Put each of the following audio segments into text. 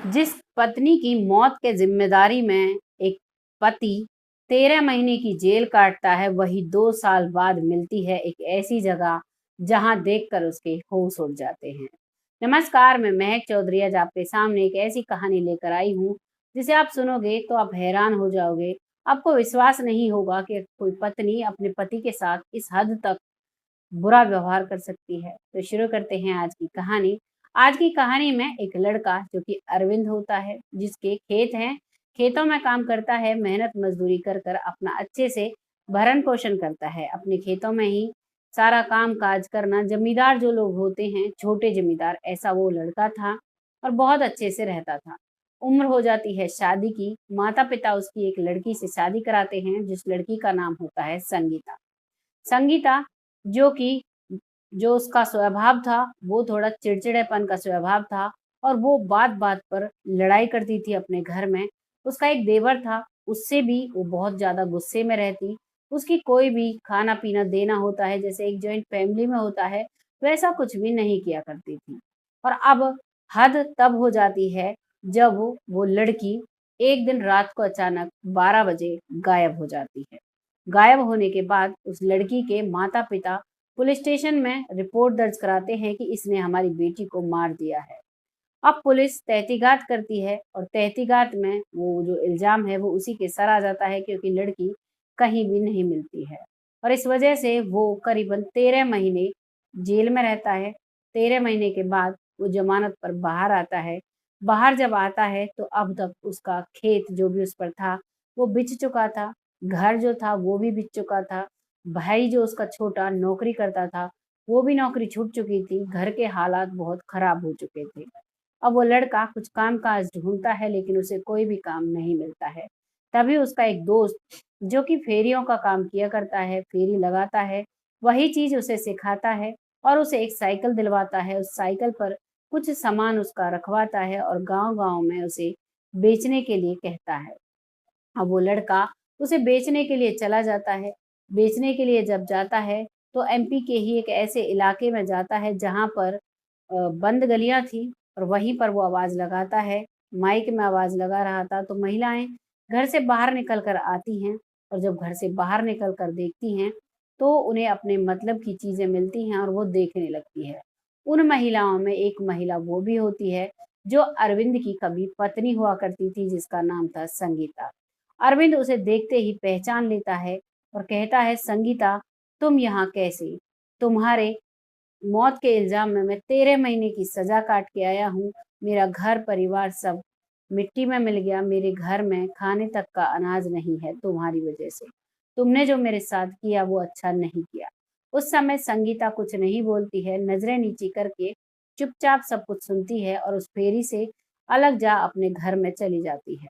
जिस पत्नी की मौत के जिम्मेदारी में एक पति 13 महीने की जेल काटता है, वही 2 साल बाद मिलती है एक ऐसी जगह जहां देखकर उसके होश उड़ जाते हैं। नमस्कार, मैं महक चौधरी आज आपके सामने एक ऐसी कहानी लेकर आई हूँ जिसे आप सुनोगे तो आप हैरान हो जाओगे। आपको विश्वास नहीं होगा कि कोई पत्नी अपने पति के साथ इस हद तक बुरा व्यवहार कर सकती है। तो शुरू करते हैं आज की कहानी। आज की कहानी में एक लड़का जो कि अरविंद होता है, जिसके खेत हैं, खेतों में काम करता है, मेहनत मजदूरी कर कर अपना अच्छे से भरण पोषण करता है। अपने खेतों में ही सारा काम काज करना, जमींदार जो लोग होते हैं, छोटे जमींदार, ऐसा वो लड़का था और बहुत अच्छे से रहता था। उम्र हो जाती है शादी की। माता पिता उसकी एक लड़की से शादी कराते हैं, जिस लड़की का नाम होता है संगीता। संगीता जो कि जो उसका स्वभाव था, वो थोड़ा चिड़चिड़ेपन का स्वभाव था और वो बात-बात पर लड़ाई करती थी अपने घर में। उसका एक देवर था, उससे भी वो बहुत ज़्यादा गुस्से में रहती। उसकी कोई भी खाना-पीना देना होता है, जैसे एक जॉइंट फैमिली में होता है, वैसा कुछ भी नहीं किया करती थी। और अब हद तब हो जाती है, जब वो लड़की एक दिन रात को अचानक 12 बजे गायब हो जाती है। गायब होने के बाद उस लड़की के माता-पिता पुलिस स्टेशन में रिपोर्ट दर्ज कराते हैं कि इसने हमारी बेटी को मार दिया है। अब पुलिस तहकीकात करती है और तहकीकात में वो जो इल्ज़ाम है वो उसी के सर आ जाता है, क्योंकि लड़की कहीं भी नहीं मिलती है और इस वजह से वो करीबन 13 महीने जेल में रहता है। 13 महीने के बाद वो ज़मानत पर बाहर आता है। बाहर जब आता है तो अब तक उसका खेत जो भी उस पर था, वो बिक चुका था। घर जो था वो भी बिक चुका था। भाई जो उसका छोटा नौकरी करता था, वो भी नौकरी छूट चुकी थी। घर के हालात बहुत खराब हो चुके थे। अब वो लड़का कुछ काम-काज ढूँढता है, लेकिन उसे कोई भी काम नहीं मिलता है। तभी उसका एक दोस्त जो कि फेरियों का काम किया करता है, फेरी लगाता है, वही चीज़ उसे सिखाता है और उसे एक साइकिल दिलवाता है। उस साइकिल पर कुछ सामान उसका रखवाता है और गाँव-गाँव में उसे बेचने के लिए कहता है। अब वो लड़का उसे बेचने के लिए चला जाता है। बेचने के लिए जब जाता है, तो एमपी के ही एक ऐसे इलाके में जाता है जहाँ पर बंद गलियाँ थी और वहीं पर वो आवाज़ लगाता है। माइक में आवाज़ लगा रहा था, तो महिलाएँ घर से बाहर निकल कर आती हैं और जब घर से बाहर निकल कर देखती हैं, तो उन्हें अपने मतलब की चीज़ें मिलती हैं और वो देखने लगती है। उन महिलाओं में एक महिला वो भी होती है, जो अरविंद की कभी पत्नी हुआ करती थी, जिसका नाम था संगीता। अरविंद उसे देखते ही पहचान लेता है और कहता है, संगीता, तुम यहाँ कैसे? तुम्हारे मौत के इल्ज़ाम में मैं 13 महीने की सज़ा काट के आया हूँ। मेरा घर परिवार सब मिट्टी में मिल गया। मेरे घर में खाने तक का अनाज नहीं है तुम्हारी वज़ह से। तुमने जो मेरे साथ किया वो अच्छा नहीं किया। उस समय संगीता कुछ नहीं बोलती है, नज़रें नीची करके चुपचाप सब कुछ सुनती है और उस फेरी से अलग जा अपने घर में चली जाती है।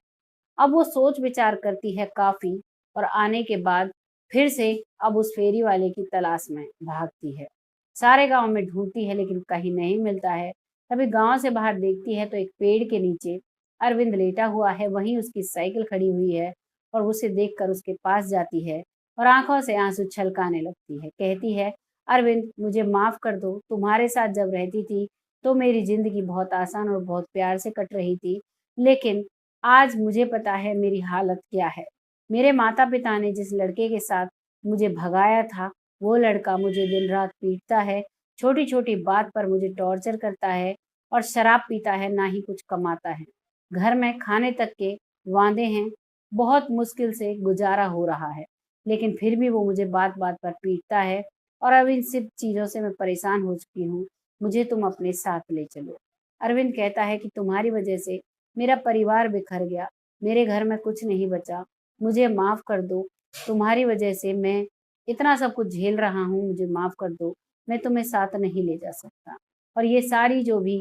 अब वो सोच विचार करती है काफ़ी और आने के बाद फिर से अब उस फेरी वाले की तलाश में भागती है। सारे गाँव में ढूँढती है, लेकिन कहीं नहीं मिलता है। तभी गाँव से बाहर देखती है तो एक पेड़ के नीचे अरविंद लेटा हुआ है, वहीं उसकी साइकिल खड़ी हुई है और उसे देखकर उसके पास जाती है और आँखों से आँसू छलकाने लगती है। कहती है, अरविंद, मुझे माफ़ कर दो। तुम्हारे साथ जब रहती थी तो मेरी ज़िंदगी बहुत आसान और बहुत प्यार से कट रही थी। लेकिन आज मुझे पता है मेरी हालत क्या है। मेरे माता-पिता ने जिस लड़के के साथ मुझे भगाया था, वो लड़का मुझे दिन-रात पीटता है, छोटी-छोटी बात पर मुझे टॉर्चर करता है और शराब पीता है, ना ही कुछ कमाता है। घर में खाने तक के वांदे हैं, बहुत मुश्किल से गुज़ारा हो रहा है, लेकिन फिर भी वो मुझे बात-बात पर पीटता है और अब इन सब चीज़ों से मैं परेशान हो चुकी हूँ, मुझे तुम अपने साथ ले चलो। अरविंद कहता है कि तुम्हारी वजह से मेरा परिवार बिखर गया, मेरे घर में कुछ नहीं बचा, मुझे माफ़ कर दो। तुम्हारी वजह से मैं इतना सब कुछ झेल रहा हूँ, मुझे माफ़ कर दो। मैं तुम्हें साथ नहीं ले जा सकता। और ये सारी जो भी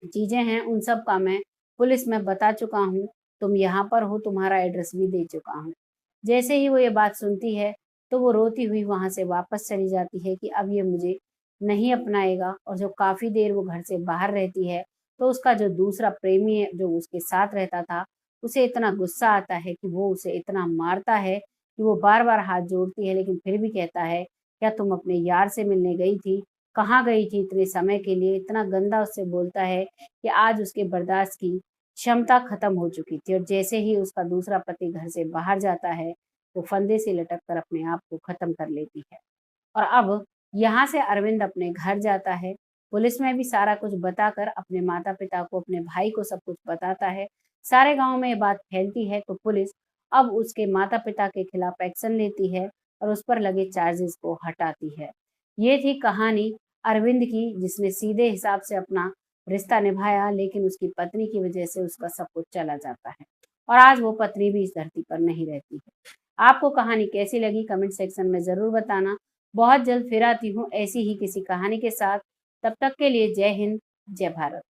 चीज़ें हैं, उन सब का मैं पुलिस में बता चुका हूँ। तुम यहाँ पर हो, तुम्हारा एड्रेस भी दे चुका हूँ। जैसे ही वो ये बात सुनती है, तो वो रोती हुई वहाँ से वापस चली जाती है कि अब ये मुझे नहीं अपनाएगा। और जो काफ़ी देर वो घर से बाहर रहती है, तो उसका जो दूसरा प्रेमी है, जो उसके साथ रहता था, उसे इतना गुस्सा आता है कि वो उसे इतना मारता है कि वो बार-बार हाथ जोड़ती है, लेकिन फिर भी कहता है, क्या तुम अपने यार से मिलने गई थी? कहाँ गई थी इतने समय के लिए? इतना गंदा उससे बोलता है कि आज उसके बर्दाश्त की क्षमता खत्म हो चुकी थी और जैसे ही उसका दूसरा पति घर से बाहर जाता है, वो फंदे से लटक कर अपने आप को खत्म कर लेती है। और अब यहाँ से अरविंद अपने घर जाता है। पुलिस में भी सारा कुछ बताकर अपने माता-पिता को, अपने भाई को सब कुछ बताता है। सारे गाँव में ये बात फैलती है तो पुलिस अब उसके माता-पिता के खिलाफ एक्शन लेती है और उस पर लगे चार्जेस को हटाती है। ये थी कहानी अरविंद की, जिसने सीधे हिसाब से अपना रिश्ता निभाया, लेकिन उसकी पत्नी की वजह से उसका सब कुछ चला जाता है और आज वो पत्नी भी इस धरती पर नहीं रहती है। आपको कहानी कैसी लगी कमेंट सेक्शन में ज़रूर बताना। बहुत जल्द फिर आती हूँ ऐसी ही किसी कहानी के साथ। तब तक के लिए जय हिंद, जय भारत।